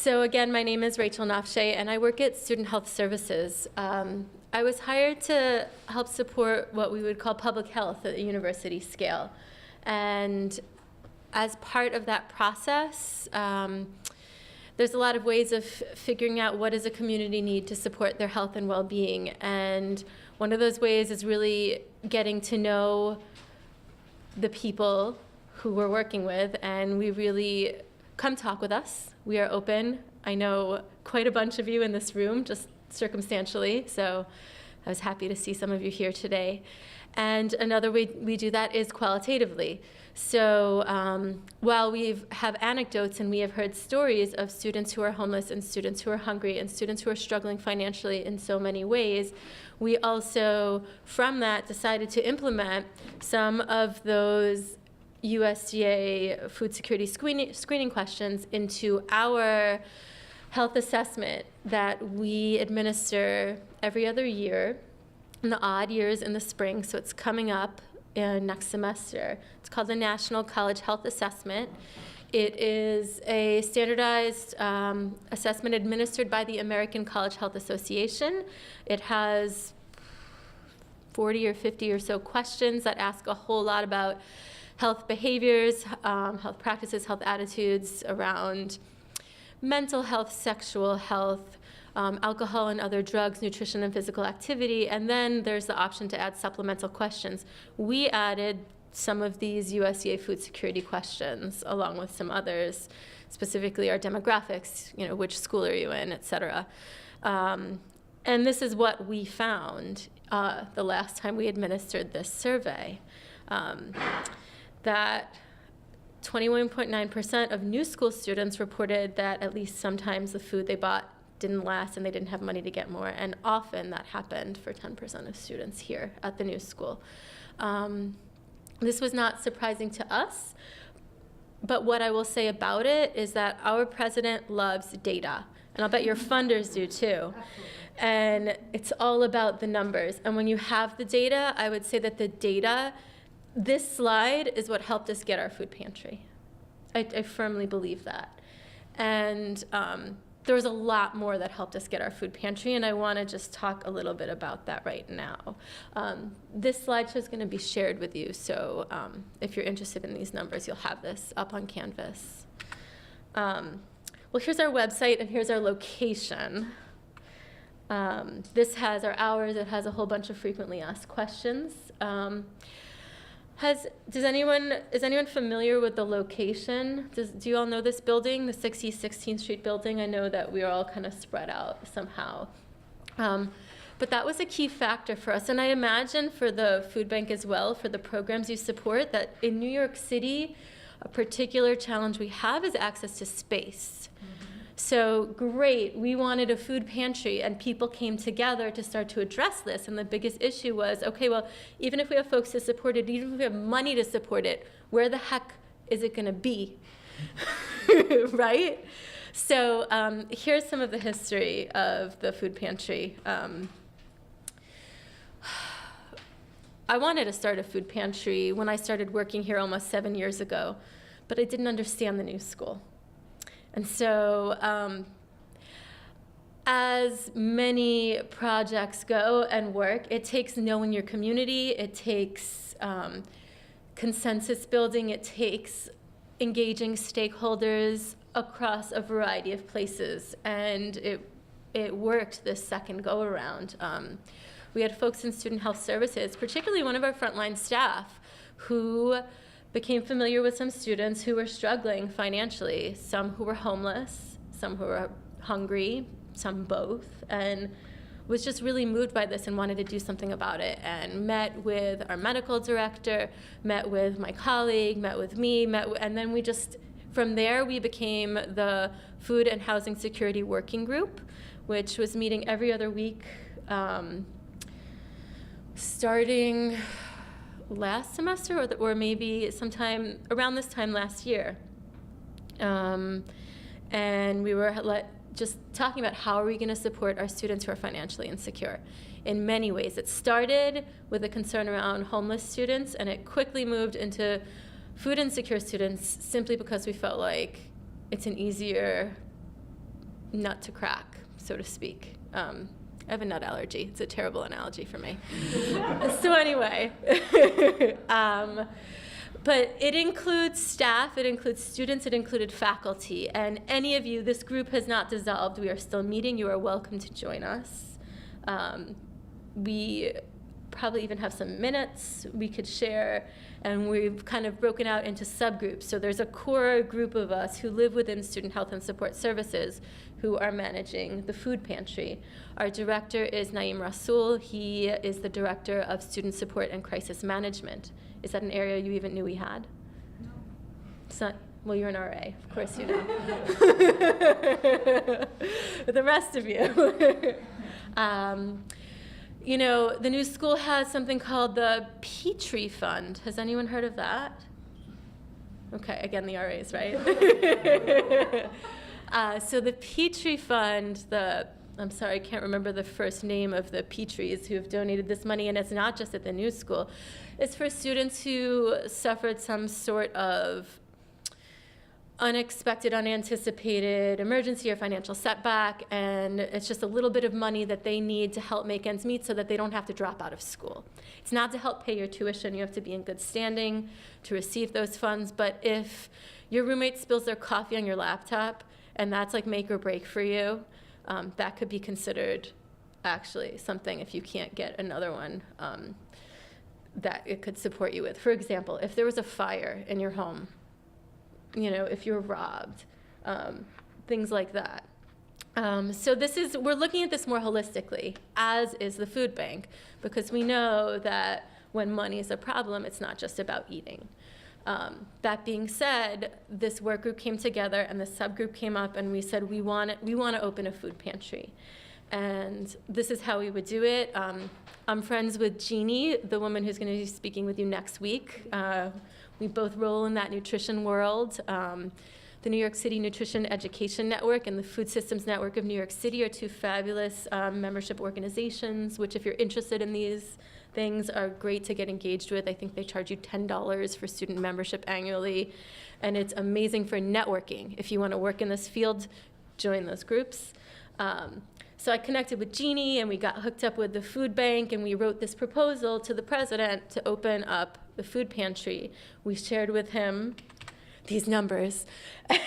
So again, my name is Rachel Nafshay, and I work at Student Health Services. I was hired to help support what we would call public health at the university scale. And as part of that process, there's a lot of ways of figuring out what does a community need to support their health and well-being. And one of those ways is really getting to know the people who we're working with, and we really come talk with us. We are open. I know quite a bunch of you in this room, just circumstantially, so I was happy to see some of you here today. And another way we do that is qualitatively. So while we have anecdotes and we have heard stories of students who are homeless and students who are hungry and students who are struggling financially in so many ways, we also, from that, decided to implement some of those USDA food security screening questions into our health assessment that we administer every other year in the odd years in the spring. So it's coming up next semester. It's called the National College Health Assessment. It is a standardized assessment administered by the American College Health Association. It has 40 or 50 or so questions that ask a whole lot about health behaviors, health practices, health attitudes around mental health, sexual health, alcohol and other drugs, nutrition and physical activity, and then there's the option to add supplemental questions. We added some of these USDA food security questions along with some others, specifically our demographics, which school are you in, et cetera. And this is what we found the last time we administered this survey. That 21.9% of new school students reported that at least sometimes the food they bought didn't last and they didn't have money to get more, and often that happened for 10% of students here at the new school. This was not surprising to us, but what I will say about it is that our president loves data, and I'll bet your funders do too. And it's all about the numbers, and when you have the data, I would say that the data, this slide is what helped us get our food pantry. I firmly believe that. And there was a lot more that helped us get our food pantry, and I want to just talk a little bit about that right now. This slideshow is going to be shared with you, so if you're interested in these numbers, you'll have this up on Canvas. Well, here's our website, and here's our location. This has our hours. It has a whole bunch of frequently asked questions. Is anyone familiar with the location? Do you all know this building, the 60 16th Street building? I know that we are all kind of spread out somehow. But that was a key factor for us. And I imagine for the food bank as well, for the programs you support, that in New York City, a particular challenge we have is access to space. So great, we wanted a food pantry, and people came together to start to address this. And the biggest issue was, okay, well, even if we have folks to support it, even if we have money to support it, where the heck is it going to be? Right? So here's some of the history of the food pantry. I wanted to start a food pantry when I started working here almost 7 years ago, but I didn't understand the new school. And so as many projects go and work, it takes knowing your community, it takes consensus building, it takes engaging stakeholders across a variety of places, and it worked this second go around. We had folks in Student Health Services, particularly one of our frontline staff, who became familiar with some students who were struggling financially, some who were homeless, some who were hungry, some both, and was just really moved by this and wanted to do something about it, and met with our medical director, met with my colleague, met with me, and then we just, from there, we became the Food and Housing Security Working Group, which was meeting every other week, starting last semester or maybe sometime around this time last year. And we were just talking about how are we going to support our students who are financially insecure. In many ways, it started with a concern around homeless students, and it quickly moved into food insecure students simply because we felt like it's an easier nut to crack, so to speak. I have a nut allergy. It's a terrible analogy for me. So anyway, but it includes staff, it includes students, it included faculty. And any of you, this group has not dissolved. We are still meeting. You are welcome to join us. We probably even have some minutes we could share, and we've kind of broken out into subgroups. So there's a core group of us who live within Student Health and Support Services who are managing the food pantry. Our director is Naeem Rasool. He is the director of Student Support and Crisis Management. Is that an area you even knew we had? No. It's not, well, you're an RA, of course you know. But the rest of you. You know, the new school has something called the Petrie Fund. Has anyone heard of that? Okay, again, the RAs, right? So the Petrie Fund, I'm sorry, I can't remember the first name of the Petries who have donated this money, and it's not just at the new school. It's for students who suffered some sort of unexpected, unanticipated emergency or financial setback, and it's just a little bit of money that they need to help make ends meet so that they don't have to drop out of school. It's not to help pay your tuition. You have to be in good standing to receive those funds, but if your roommate spills their coffee on your laptop and that's like make or break for you, that could be considered actually something, if you can't get another one, that it could support you with. For example, if there was a fire in your home, you know, if you're robbed, things like that. So we're looking at this more holistically, as is the food bank, because we know that when money is a problem, it's not just about eating. That being said, this work group came together and the subgroup came up and we said, we want to open a food pantry. And this is how we would do it. I'm friends with Jeannie, the woman who's going to be speaking with you next week. We both roll in that nutrition world. The New York City Nutrition Education Network and the Food Systems Network of New York City are two fabulous membership organizations, which if you're interested in these things are great to get engaged with. I think they charge you $10 for student membership annually, and it's amazing for networking. If you want to work in this field, join those groups. So I connected with Jeannie, and we got hooked up with the food bank, and we wrote this proposal to the president to open up the food pantry. We shared with him these numbers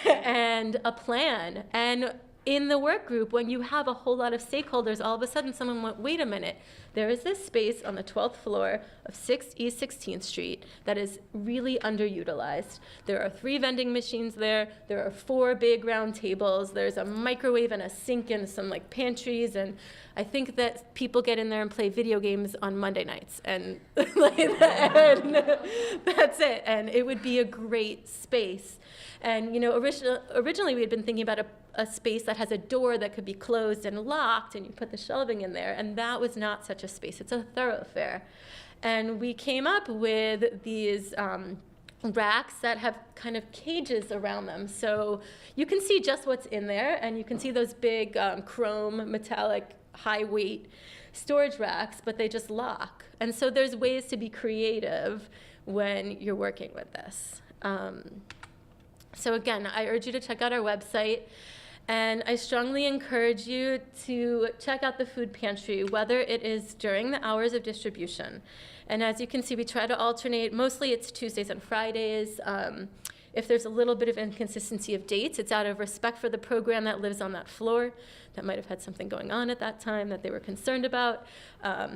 and a plan. And in the work group, when you have a whole lot of stakeholders, all of a sudden someone went, wait a minute, there is this space on the 12th floor of 6 East 16th Street that is really underutilized. There are 3 vending machines there. There are 4 big round tables. There's a microwave and a sink and some like pantries. And I think that people get in there and play video games on Monday nights. And, and that's it. And it would be a great space. And you know, originally we had been thinking about a space that has a door that could be closed and locked, and you put the shelving in there, and that was not such a space. It's a thoroughfare. And we came up with these racks that have kind of cages around them. So you can see just what's in there, and you can see those big chrome, metallic, high-weight storage racks, but they just lock. And so there's ways to be creative when you're working with this. So again, I urge you to check out our website, and I strongly encourage you to check out the food pantry, whether it is during the hours of distribution. And as you can see, we try to alternate. Mostly it's Tuesdays and Fridays. If there's a little bit of inconsistency of dates, it's out of respect for the program that lives on that floor that might have had something going on at that time that they were concerned about,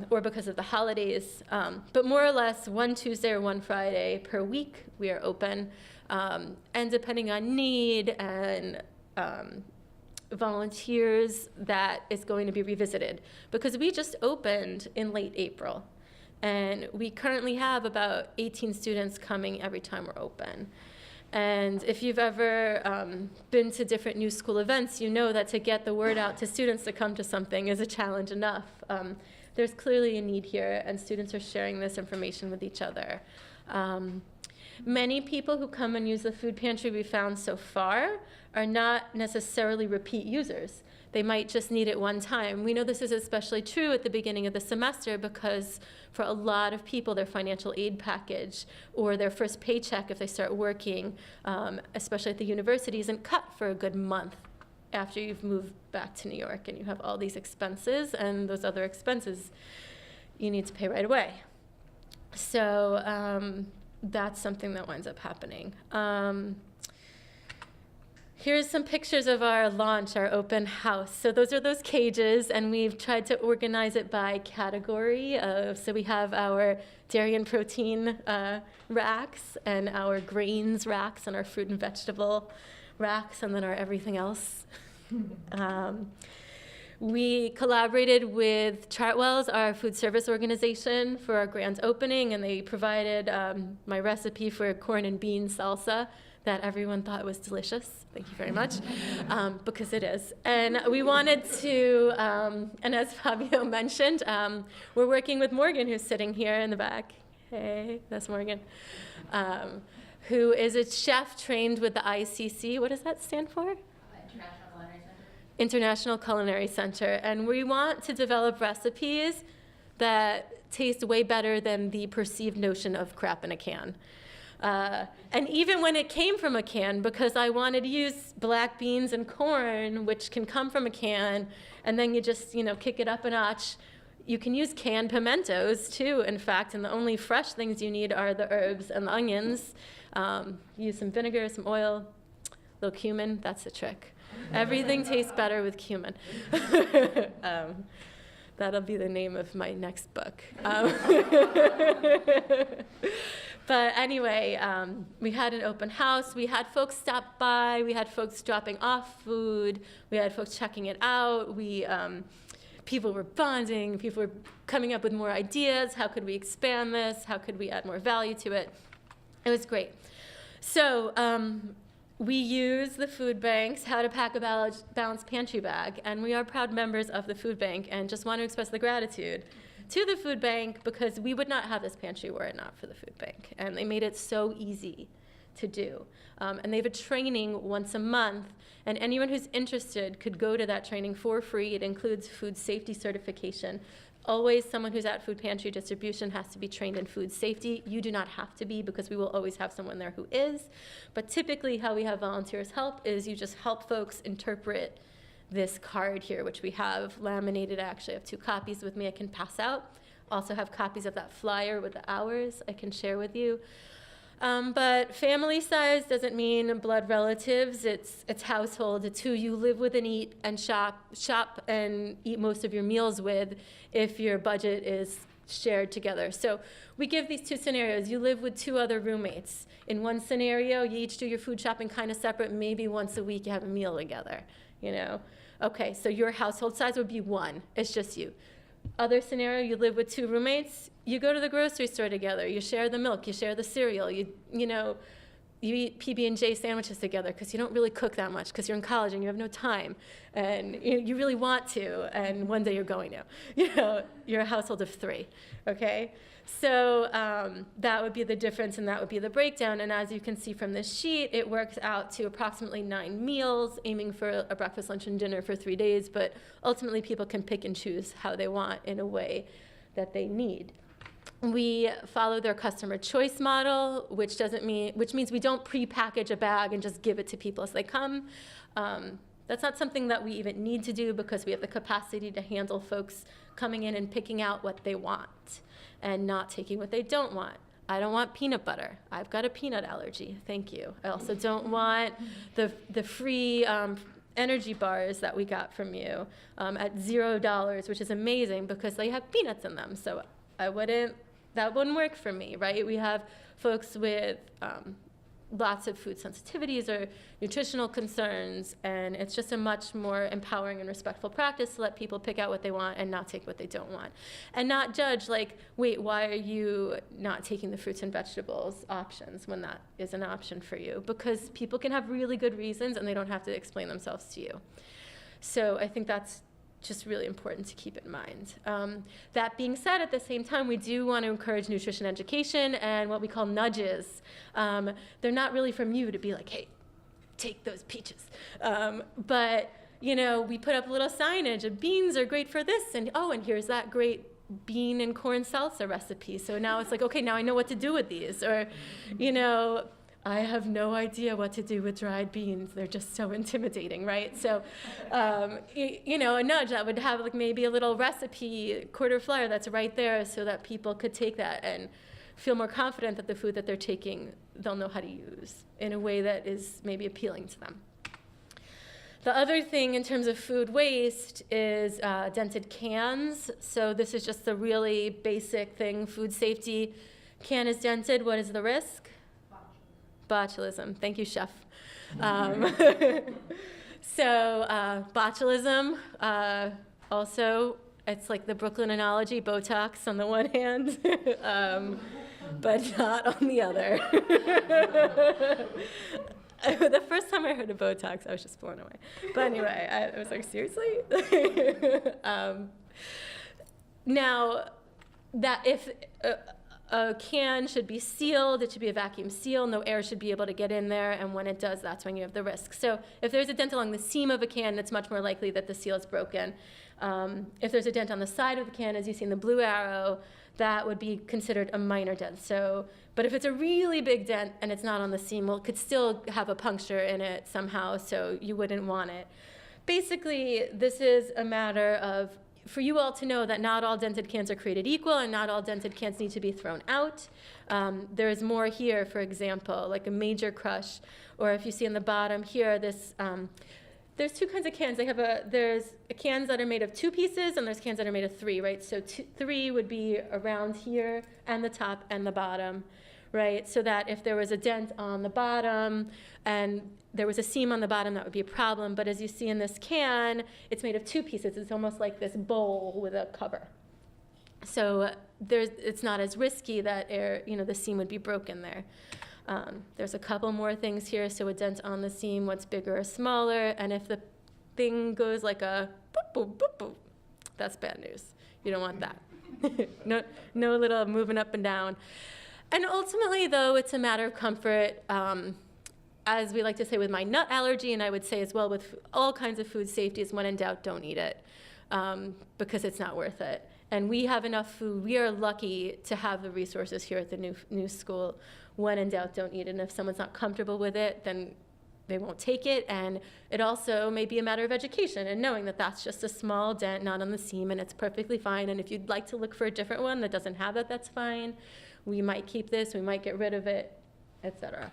or because of the holidays. But more or less, one Tuesday or one Friday per week, we are open. And depending on need and volunteers, that is going to be revisited. Because we just opened in late April. And we currently have about 18 students coming every time we're open. And if you've ever been to different new school events, you know that to get the word out to students to come to something is a challenge enough. There's clearly a need here, and students are sharing this information with each other. Many people who come and use the food pantry we found so far are not necessarily repeat users. They might just need it one time. We know this is especially true at the beginning of the semester because for a lot of people, their financial aid package or their first paycheck if they start working, especially at the university, isn't cut for a good month after you've moved back to New York and you have all these expenses, and those other expenses you need to pay right away. So that's something that winds up happening. Here's some pictures of our launch, our open house. So those are those cages, and we've tried to organize it by category. So we have our dairy and protein racks, and our grains racks, and our fruit and vegetable racks, and then our everything else. We collaborated with Chartwells, our food service organization, for our grand opening, and they provided my recipe for corn and bean salsa that everyone thought was delicious. Thank you very much, because it is. And we wanted to, and as Fabio mentioned, we're working with Morgan, who's sitting here in the back. Hey, that's Morgan, who is a chef trained with the ICC. What does that stand for? International Culinary Center. International Culinary Center. And we want to develop recipes that taste way better than the perceived notion of crap in a can. And even when it came from a can, because I wanted to use black beans and corn, which can come from a can, and then you just, kick it up a notch. You can use canned pimentos too, in fact, and the only fresh things you need are the herbs and the onions. Use some vinegar, some oil, a little cumin, that's the trick. Everything tastes better with cumin. That'll be the name of my next book. But anyway, we had an open house. We had folks stop by. We had folks dropping off food. We had folks checking it out. People were bonding. People were coming up with more ideas. How could we expand this? How could we add more value to it? It was great. So we use the food banks, How to Pack a Balanced Pantry Bag, and we are proud members of the food bank and just want to express the gratitude to the food bank, because we would not have this pantry were it not for the food bank. And they made it so easy to do. And they have a training once a month, and anyone who's interested could go to that training for free. It includes food safety certification. Always someone who's at food pantry distribution has to be trained in food safety. You do not have to be, because we will always have someone there who is. But typically how we have volunteers help is you just help folks interpret this card here, which we have laminated. I actually have 2 copies with me I can pass out. Also have copies of that flyer with the hours I can share with you. But family size doesn't mean blood relatives. It's household. It's who you live with and eat and shop and eat most of your meals with if your budget is shared together. So we give these 2 scenarios. You live with 2 other roommates. In one scenario, you each do your food shopping kind of separate. Maybe once a week you have a meal together, Okay, so your household size would be 1. It's just you. Other scenario, you live with 2 roommates. You go to the grocery store together. You share the milk. You share the cereal. You eat PB&J sandwiches together because you don't really cook that much because you're in college and you have no time, and you really want to, and one day you're going to. You're a household of 3, okay? So that would be the difference, and that would be the breakdown. And as you can see from this sheet, it works out to approximately 9 meals, aiming for a breakfast, lunch, and dinner for 3 days. But ultimately, people can pick and choose how they want in a way that they need. We follow their customer choice model, which means we don't pre-package a bag and just give it to people as they come. That's not something that we even need to do, because we have the capacity to handle folks coming in and picking out what they want and not taking what they don't want. I don't want peanut butter. I've got a peanut allergy. Thank you. I also don't want the free energy bars that we got from you at $0, which is amazing because they have peanuts in them. So that wouldn't work for me, right? We have folks with lots of food sensitivities or nutritional concerns, and it's just a much more empowering and respectful practice to let people pick out what they want and not take what they don't want. And not judge, like, wait, why are you not taking the fruits and vegetables options when that is an option for you? Because people can have really good reasons and they don't have to explain themselves to you. So I think that's just really important to keep in mind. That being said, at the same time, we do want to encourage nutrition education and what we call nudges. They're not really from you to be like, hey, take those peaches. But we put up a little signage of beans are great for this, and here's that great bean and corn salsa recipe. So now it's like, okay, now I know what to do with these. Or, I have no idea what to do with dried beans. They're just so intimidating, right? So, a nudge that would have like maybe a little recipe, quarter flyer that's right there so that people could take that and feel more confident that the food that they're taking, they'll know how to use in a way that is maybe appealing to them. The other thing in terms of food waste is dented cans. So this is just the really basic thing. Food safety, can is dented. What is the risk? Botulism. Thank you, chef. Botulism, also, it's like the Brooklyn analogy, Botox on the one hand, but not on the other. The first time I heard of Botox, I was just blown away. But anyway, I was like, seriously? Now, that if a can should be sealed, it should be a vacuum seal, no air should be able to get in there, and when it does, that's when you have the risk. So if there's a dent along the seam of a can, it's much more likely that the seal is broken. If there's a dent on the side of the can, as you see in the blue arrow, that would be considered a minor dent. But if it's a really big dent and it's not on the seam, well, it could still have a puncture in it somehow, so you wouldn't want it. Basically, this is a matter of for you all to know that not all dented cans are created equal and not all dented cans need to be thrown out. There is more here, for example, like a major crush, or if you see in the bottom here, there's two kinds of cans. There's cans that are made of 2 pieces and there's cans that are made of 3, right? So 3 would be around here and the top and the bottom, right? So that if there was a dent on the bottom and there was a seam on the bottom, that would be a problem. But as you see in this can, it's made of 2 pieces. It's almost like this bowl with a cover. So it's not as risky that the seam would be broken there. There's a couple more things here. So a dent on the seam, what's bigger or smaller. And if the thing goes like a boop, boop, boop, boop, that's bad news. You don't want that. No little moving up and down. And ultimately, though, it's a matter of comfort. As we like to say with my nut allergy, and I would say as well with all kinds of food safety, is when in doubt, don't eat it, because it's not worth it. And we have enough food. We are lucky to have the resources here at the new school. When in doubt, don't eat it. And if someone's not comfortable with it, then they won't take it. And it also may be a matter of education and knowing that that's just a small dent, not on the seam, and it's perfectly fine. And if you'd like to look for a different one that doesn't have that, that's fine. We might keep this, we might get rid of it, etc.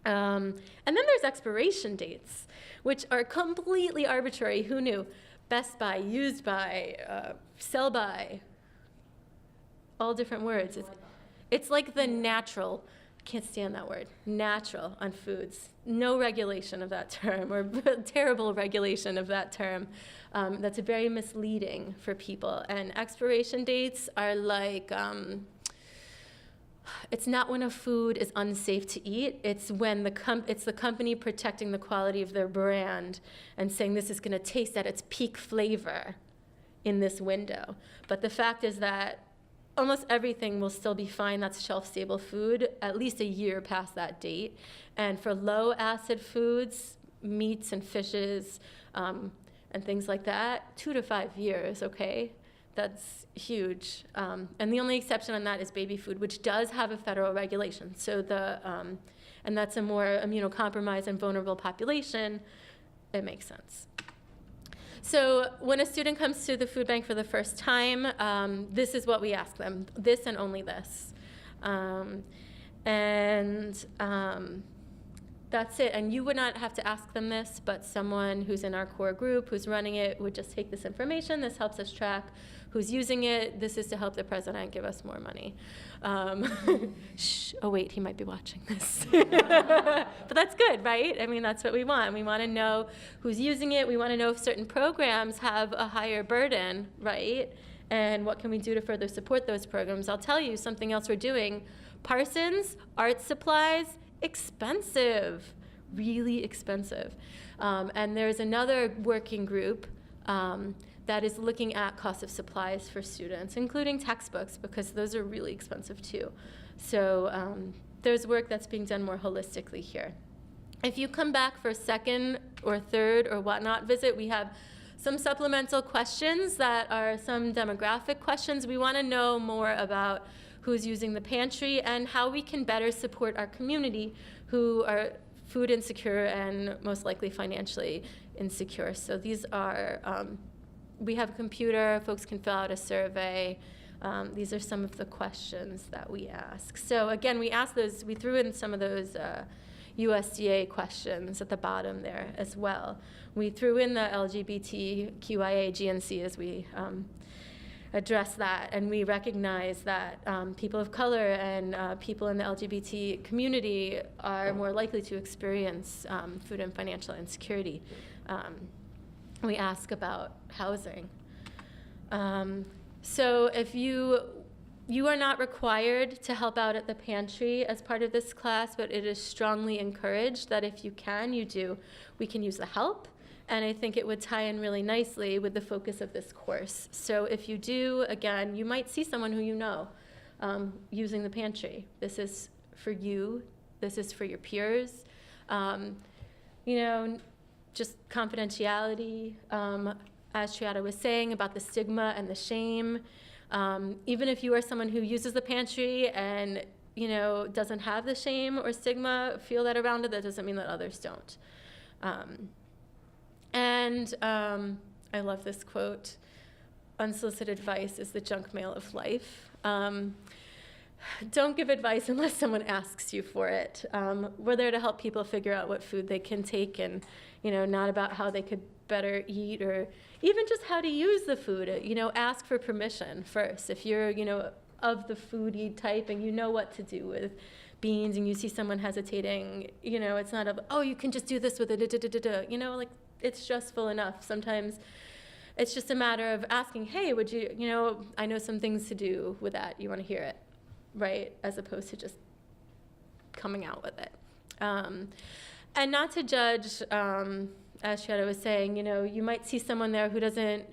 And then there's expiration dates, which are completely arbitrary. Who knew? Best by, used by, sell by, all different words. It's like the natural, can't stand that word, natural on foods. No regulation of that term, or terrible regulation of that term. That's very misleading for people. And expiration dates are like, it's not when a food is unsafe to eat. It's when it's the company protecting the quality of their brand and saying this is going to taste at its peak flavor in this window. But the fact is that almost everything will still be fine that's shelf-stable food at least a year past that date. And for low-acid foods, meats and fishes and things like that, 2 to 5 years, okay? That's huge. And the only exception on that is baby food, which does have a federal regulation. So and that's a more immunocompromised and vulnerable population. It makes sense. So when a student comes to the food bank for the first time, this is what we ask them, this and only this. That's it. And you would not have to ask them this, but someone who's in our core group who's running it would just take this information. This helps us track who's using it. This is to help the president give us more money. Shh. Oh, wait, he might be watching this. But that's good, right? I mean, that's what we want. We want to know who's using it. We want to know if certain programs have a higher burden, right? And what can we do to further support those programs? I'll tell you something else we're doing. Parsons, art supplies, expensive, really expensive. And there's another working group that is looking at cost of supplies for students, including textbooks, because those are really expensive too. So there's work that's being done more holistically here. If you come back for a second or third or whatnot visit, we have some supplemental questions that are some demographic questions. We want to know more about who's using the pantry and how we can better support our community who are food insecure and most likely financially insecure. So these are, we have a computer, folks can fill out a survey. These are some of the questions that we ask. So again, we threw in some of those USDA questions at the bottom there as well. We threw in the LGBTQIA GNC as we address that, and we recognize that people of color and people in the LGBT community are more likely to experience food and financial insecurity. We ask about housing. So if you are not required to help out at the pantry as part of this class, but it is strongly encouraged that if you can, you do. We can use the help, and I think it would tie in really nicely with the focus of this course. So if you do, again, you might see someone who you know using the pantry. This is for you. This is for your peers. Just confidentiality, as Triada was saying, about the stigma and the shame. Even if you are someone who uses the pantry and doesn't have the shame or stigma, feel that around it, that doesn't mean that others don't. I love this quote: "Unsolicited advice is the junk mail of life." Don't give advice unless someone asks you for it. We're there to help people figure out what food they can take, and not about how they could better eat or even just how to use the food. Ask for permission first. If you're of the foodie type and you know what to do with beans and you see someone hesitating, it's not you can just do this with it, like it's stressful enough. Sometimes it's just a matter of asking, hey, would you, I know some things to do with that. You want to hear it, right? As opposed to just coming out with it. And not to judge, as Triada was saying, you might see someone there who doesn't,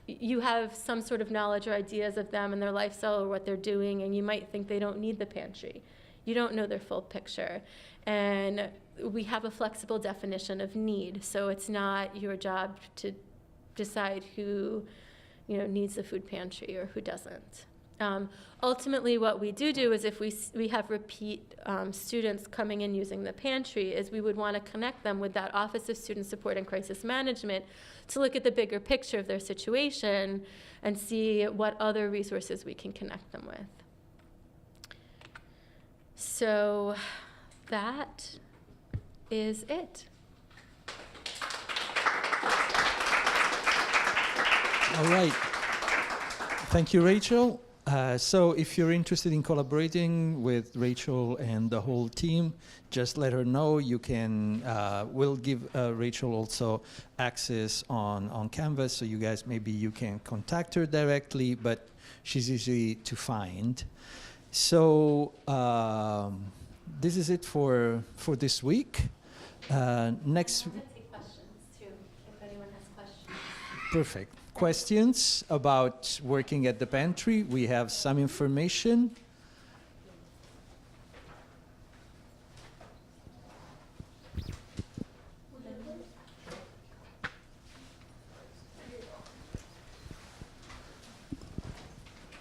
you have some sort of knowledge or ideas of them and their lifestyle or what they're doing, and you might think they don't need the pantry. You don't know their full picture. And we have a flexible definition of need, so it's not your job to decide who needs the food pantry or who doesn't. Ultimately, what we do is if we have repeat students coming in using the pantry, is we would want to connect them with that Office of Student Support and Crisis Management to look at the bigger picture of their situation and see what other resources we can connect them with. So that is it. All right. Thank you, Rachel. So if you're interested in collaborating with Rachel and the whole team, just let her know. You can, we'll give Rachel also access on Canvas, so you guys, maybe you can contact her directly, but she's easy to find. So this is it for this week. Next. I'm going to take questions too, if anyone has questions. Perfect. Questions about working at the pantry? We have some information.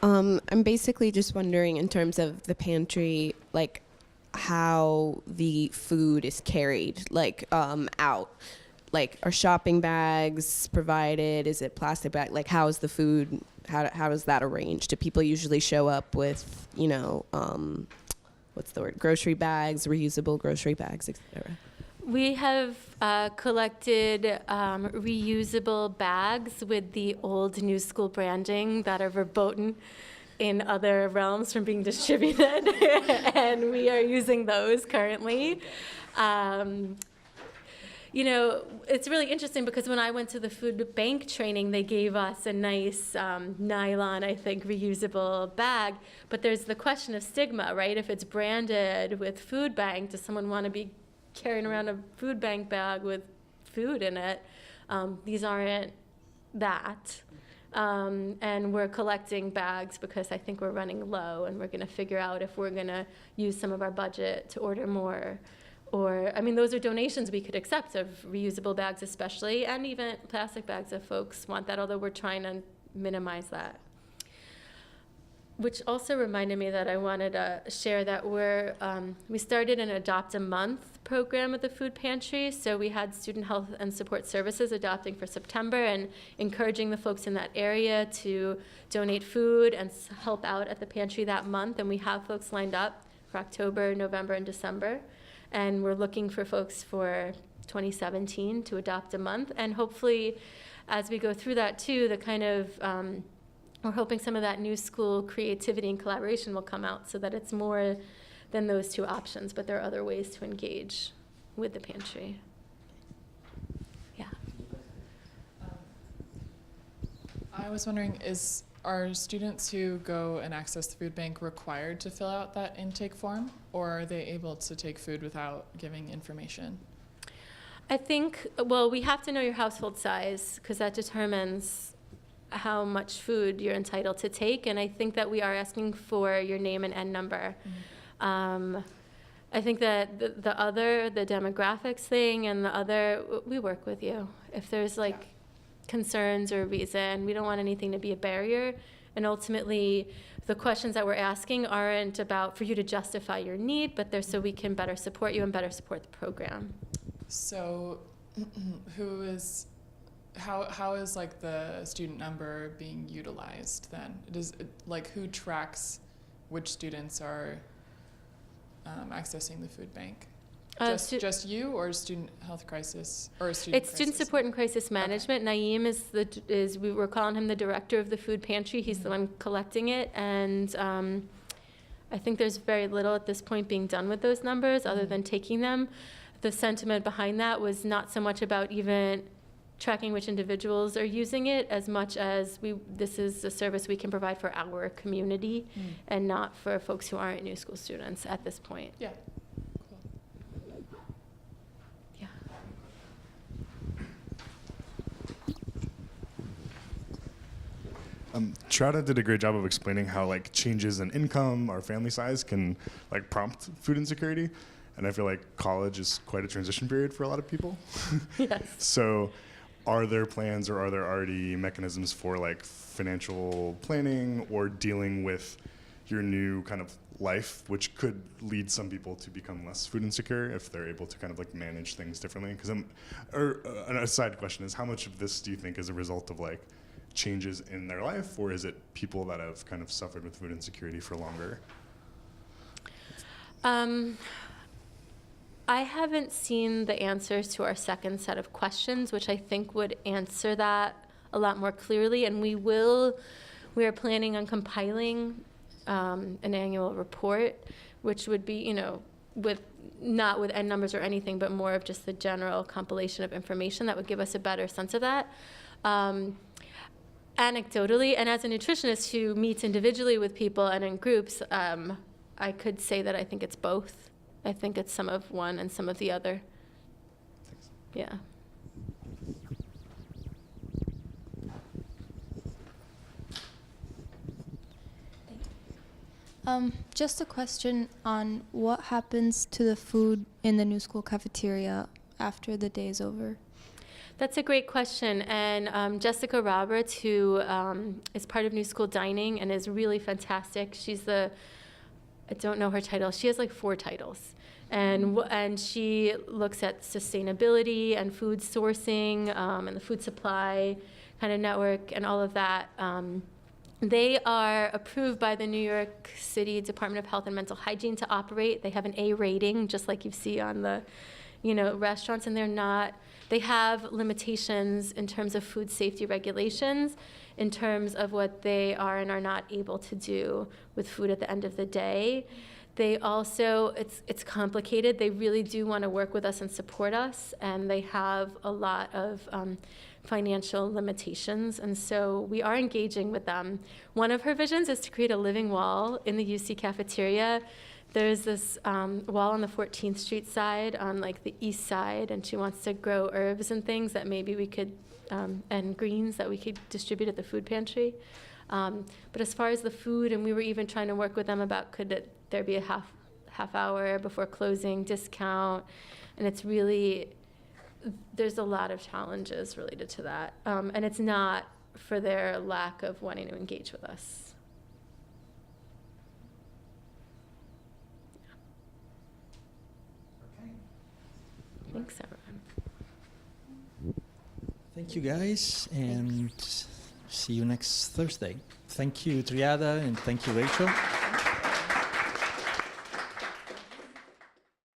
I'm basically just wondering, in terms of the pantry, like how the food is carried, like out. Like, are shopping bags provided? Is it plastic bag? Like, how is the food? How is that arranged? Do people usually show up with, what's the word? Grocery bags, reusable grocery bags, etc. We have collected reusable bags with the old New School branding that are verboten in other realms from being distributed, and we are using those currently. It's really interesting because when I went to the food bank training, they gave us a nice nylon, I think, reusable bag. But there's the question of stigma, right? If it's branded with food bank, does someone want to be carrying around a food bank bag with food in it? These aren't that. And we're collecting bags because I think we're running low, and we're going to figure out if we're going to use some of our budget to order more. Or, those are donations we could accept of reusable bags especially, and even plastic bags if folks want that, although we're trying to minimize that. which also reminded me that I wanted to share that we started an Adopt a Month program at the food pantry. So we had student health and support services adopting for September and encouraging the folks in that area to donate food and help out at the pantry that month. And we have folks lined up for October, November, and December. And we're looking for folks for 2017 to adopt a month. And hopefully, as we go through that too, the kind of we're hoping some of that new school creativity and collaboration will come out so that it's more than those two options, but there are other ways to engage with the pantry. Yeah. I was wondering, are students who go and access the food bank required to fill out that intake form, or are they able to take food without giving information? I think, well, we have to know your household size because that determines how much food you're entitled to take, and I think that we are asking for your name and N number. I think that the demographics thing and the other, we work with you. If there's like concerns or reason, we don't want anything to be a barrier, and ultimately the questions that we're asking aren't about for you to justify your need, but they're so we can better support you and better support the program. So how is like the student number being utilized then? Like who tracks which students are accessing the food bank? Just you, or student health crisis, or student It's student crisis? support and crisis management. Naeem we were calling him the director of the food pantry. He's the one collecting it, and I think there's very little at this point being done with those numbers other than taking them. The sentiment behind that was not so much about even tracking which individuals are using it as much as this is a service we can provide for our community and not for folks who aren't new school students at this point. Yeah. Yeah. Shraddha did a great job of explaining how like changes in income or family size can like prompt food insecurity. And I feel like college is quite a transition period for a lot of people. Yes. So are there plans or are there already mechanisms for like financial planning or dealing with your new kind of life, which could lead some people to become less food insecure if they're able to kind of like manage things differently? Because a side question is, how much of this do you think is a result of like changes in their life, or is it people that have kind of suffered with food insecurity for longer? I haven't seen the answers to our second set of questions, which I think would answer that a lot more clearly. And we are planning on compiling an annual report, which would be, not with end numbers or anything, but more of just the general compilation of information that would give us a better sense of that. Anecdotally, and as a nutritionist who meets individually with people and in groups, I could say that I think it's both. I think it's some of one and some of the other. Thanks. Yeah. Just a question on what happens to the food in the new school cafeteria after the day is over. That's a great question. And Jessica Roberts, who is part of New School Dining and is really fantastic. She's I don't know her title. She has like 4 titles. And she looks at sustainability and food sourcing and the food supply kind of network and all of that. They are approved by the New York City Department of Health and Mental Hygiene to operate. They have an A rating, just like you see on the, restaurants, and they have limitations in terms of food safety regulations, in terms of what they are and are not able to do with food at the end of the day. They also, it's complicated. They really do want to work with us and support us, and they have a lot of financial limitations, and so we are engaging with them. One of her visions is to create a living wall in the UC cafeteria. There's this wall on the 14th Street side, on like the east side, and she wants to grow herbs and things that maybe we could, and greens that we could distribute at the food pantry. But as far as the food, and we were even trying to work with them about could there be a half hour before closing discount, and it's really, there's a lot of challenges related to that. And it's not for their lack of wanting to engage with us. Thanks, everyone. Thank you, guys, and see you next Thursday. Thank you, Triada, and thank you, Rachel.